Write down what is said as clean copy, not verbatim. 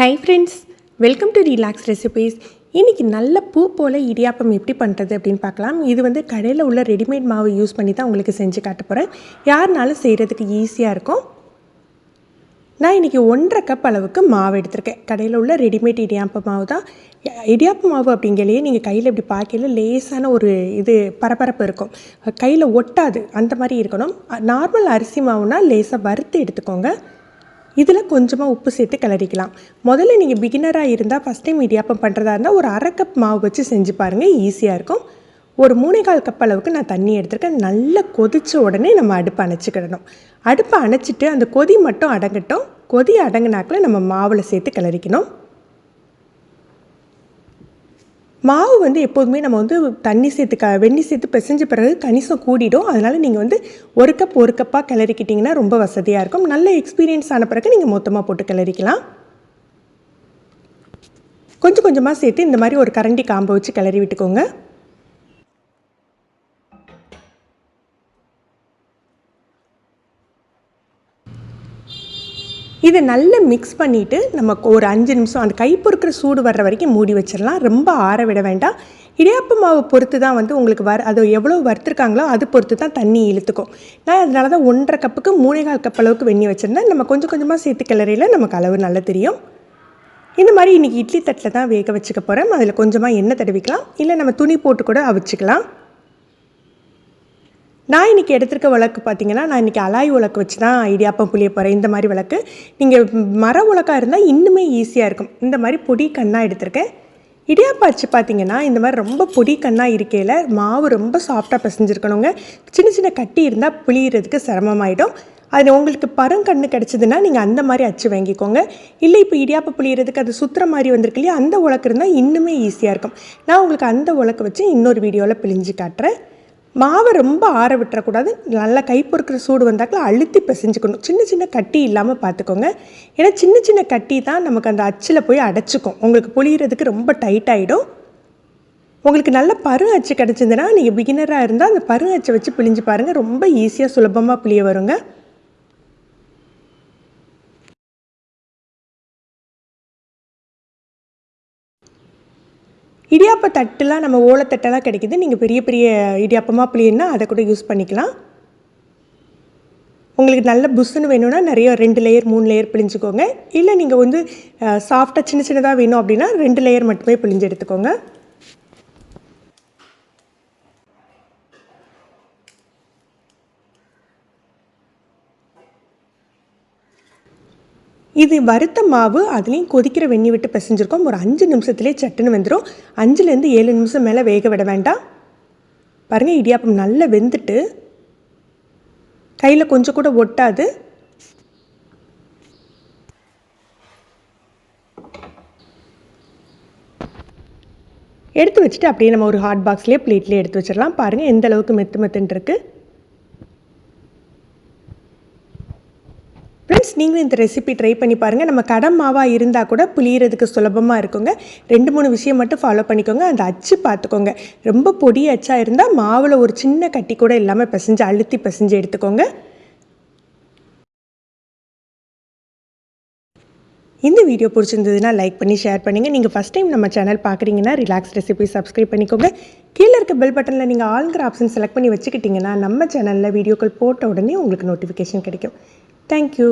Hi friends, welcome to Relax Recipes. இன்னைக்கு நல்ல பூ போல இடியாப்பம் எப்படி பண்றது அப்படினு பார்க்கலாம். இது வந்து கடையில உள்ள ரெடிமேட் மாவு யூஸ் பண்ணி தான் உங்களுக்கு செஞ்சு காட்ட போறேன். யாருனாலும் செய்யிறதுக்கு ஈஸியா இருக்கும். நான் இன்னைக்கு 1.5 கப் அளவுக்கு மாவு எடுத்துர்க்கேன். கடையில உள்ள ரெடிமேட் இடியாப்பம் மாவு தான். இடியாப்பம் மாவு அப்படிங்கலையே நீங்க கையில இப்படி பாக்கையில லேசான ஒரு இது பரபரப்பு இருக்கும். கையில ஒட்டாது. அந்த மாதிரி இருக்கணும். நார்மல் அரிசி மாவுனா லேசா வறுத்து எடுத்துக்கோங்க. இதில் கொஞ்சமாக உப்பு சேர்த்து கிளறிக்கலாம். முதல்ல நீங்கள் பிகினராக இருந்தால் ஃபஸ்ட் டைம் இடியாப்பம் பண்ணுறதா இருந்தால் ஒரு 1/2 கப் மாவு வச்சு செஞ்சு பாருங்கள், ஈஸியாக இருக்கும். ஒரு 3/4 கப் அளவுக்கு நான் தண்ணி எடுத்துருக்கேன். நல்லா கொதித்த உடனே நம்ம அடுப்பை அணைச்சிக்கிடணும். அடுப்பை அணைச்சிட்டு அந்த கொதி மட்டும் அடங்கட்டும். கொதி அடங்கினாக்கில் நம்ம மாவில் சேர்த்து கிளறிக்கணும். மாவு வந்து எப்போதுமே நம்ம வந்து தண்ணி சேர்த்து வெந்நீர் சேர்த்து பிசைஞ்ச பிறகு கணிசம் கூடிடும். அதனால் நீங்கள் வந்து ஒரு கப்பாக கிளறிக்கிட்டிங்கன்னா ரொம்ப வசதியாக இருக்கும். நல்ல எக்ஸ்பீரியன்ஸ் ஆன பிறகு நீங்கள் மொத்தமாக போட்டு கிளறிக்கலாம். கொஞ்சம் கொஞ்சமாக சேர்த்து இந்த மாதிரி ஒரு கரண்டி காம்பை வச்சு கிளறி விட்டுக்கோங்க. இதை நல்லா மிக்ஸ் பண்ணிவிட்டு நமக்கு ஒரு 5 நிமிஷம் அந்த கை பொறுக்கிற சூடு வர்ற வரைக்கும் மூடி வச்சிடலாம். ரொம்ப ஆற விட வேண்டாம். இடியாப்ப மாவு பொறுத்து தான் வந்து உங்களுக்கு அது எவ்வளோ வறுத்துருக்காங்களோ அது பொறுத்து தான் தண்ணி இழுத்துக்கும். நான் அதனால தான் 1.5 கப்புக்கு 3/4 கப் அளவுக்கு வெந்நீர் வச்சுருந்தேன். நம்ம கொஞ்சம் கொஞ்சமாக சேர்த்து கிளறியில் நமக்கு அளவு நல்லா தெரியும். இந்த மாதிரி இன்றைக்கி இட்லி தட்டில் தான் வேக வச்சுக்க போகிறேன். அதில் கொஞ்சமாக எண்ணெய் தடவிக்கலாம், இல்லை நம்ம துணி போட்டு கூட அவிச்சிக்கலாம். நான் இன்றைக்கி எடுத்துருக்க விளக்கு பார்த்திங்கன்னா, நான் இன்றைக்கி அலாய் உலக்கு வச்சு தான் இடியாப்பம் புளிய போகிறேன். இந்த மாதிரி விளக்கு நீங்கள் மர உலக்காக இருந்தால் இன்னுமே ஈஸியாக இருக்கும். இந்த மாதிரி பொடி கண்ணாக எடுத்திருக்கேன். இடியாப்பம் அச்சு பார்த்திங்கன்னா இந்த மாதிரி ரொம்ப பொடி கண்ணாக இருக்கையில் மாவு ரொம்ப சாஃப்டாக பிசைஞ்சிருக்கணுங்க. சின்ன சின்ன கட்டி இருந்தால் புளியறதுக்கு சிரமமாயிடும். அது உங்களுக்கு பருங்கண்ணு கிடச்சிதுன்னா நீங்கள் அந்த மாதிரி அச்சு வாங்கிக்கோங்க. இல்லை இப்போ இடியாப்பம் புளியறதுக்கு அது சுற்றுற மாதிரி வந்திருக்கு இல்லையா, அந்த உலக்கு இருந்தால் இன்னுமே ஈஸியாக இருக்கும். நான் உங்களுக்கு அந்த உலக்கு வச்சு இன்னொரு வீடியோவில் பிழிஞ்சு காட்டுறேன். மாவை ரொம்ப ஆற விட்டுறக்கூடாது. நல்லா கை பொறுக்கிற சூடு வந்தாக்கில் அழுத்தி பிசைஞ்சுக்கணும். சின்ன சின்ன கட்டி இல்லாமல் பார்த்துக்கோங்க. ஏன்னா சின்ன சின்ன கட்டி தான் நமக்கு அந்த அச்சில் போய் அடைச்சிக்கும். உங்களுக்கு புளியறதுக்கு ரொம்ப டைட் ஆகிடும். உங்களுக்கு நல்ல பரு அச்சு கிடச்சிதுன்னா நீங்கள் பிகினராக இருந்தால் அந்த பரு அச்சை வச்சு பிழிஞ்சு பாருங்கள். ரொம்ப ஈஸியாக சுலபமாக புளிய வருங்க. இடியாப்ப தட்டுலாம் நம்ம ஓலைத்தட்டெல்லாம் கிடைக்கிது. நீங்கள் பெரிய பெரிய இடியாப்பமாக புளியன்னா அதை கூட யூஸ் பண்ணிக்கலாம். உங்களுக்கு நல்ல புஷ்ஷுன்னு வேணும்னா நிறைய 2 லேயர் 3 லேயர் பிழிஞ்சுக்கோங்க. இல்லை நீங்கள் வந்து சாஃப்டாக சின்ன சின்னதாக வேணும் அப்படின்னா 2 லேயர் மட்டுமே பிழிஞ்சு எடுத்துக்கோங்க. இது வறுத்த மாவு, அதுலேயும் கொதிக்கிற வெந்நீர் விட்டு பிசைஞ்சிருக்கோம். ஒரு 5 நிமிஷத்துலேயே சட்டுன்னு வெந்துடும். 5லேருந்து 7 நிமிஷம் மேலே வேக விட வேண்டாம். பாருங்கள், இடியாப்பம் நல்லா வெந்துட்டு கையில் கொஞ்சம் கூட ஒட்டாது. எடுத்து வச்சுட்டு அப்படியே நம்ம ஒரு ஹாட் பாக்ஸ்லேயே பிளேட்லேயே எடுத்து வச்சிடலாம். பாருங்கள் எந்த அளவுக்கு மெத்துன்னு இருக்குது. ஃப்ரெண்ட்ஸ், நீங்களும் இந்த ரெசிபி ட்ரை பண்ணி பாருங்கள். நம்ம கடை மாவாக இருந்தால் கூட புளியறதுக்கு சுலபமாக இருக்குங்க. 2-3 விஷயம் மட்டும் ஃபாலோ பண்ணிக்கோங்க. அந்த அச்சு பார்த்துக்கோங்க. ரொம்ப பொடி அச்சாக இருந்தால் மாவில் ஒரு சின்ன கட்டி கூட இல்லாமல் பிசைஞ்சு அழுத்தி பிசைஞ்சு எடுத்துக்கோங்க. இந்த வீடியோ பிடிச்சிருந்ததுன்னா லைக் பண்ணி ஷேர் பண்ணுங்கள். நீங்கள் ஃபஸ்ட் டைம் நம்ம சேனல் பார்க்குறீங்கன்னா ரிலாக்ஸ் ரெசிபி சப்ஸ்கிரைப் பண்ணிக்கோங்க. கீழே இருக்க பெல் பட்டனில் நீங்கள் ஆல்ங்கிற ஆப்ஷன் செலக்ட் பண்ணி வச்சுக்கிட்டிங்கன்னா நம்ம சேனலில் வீடியோக்கள் போட்ட உடனே உங்களுக்கு நோட்டிஃபிகேஷன் கிடைக்கும். Thank you.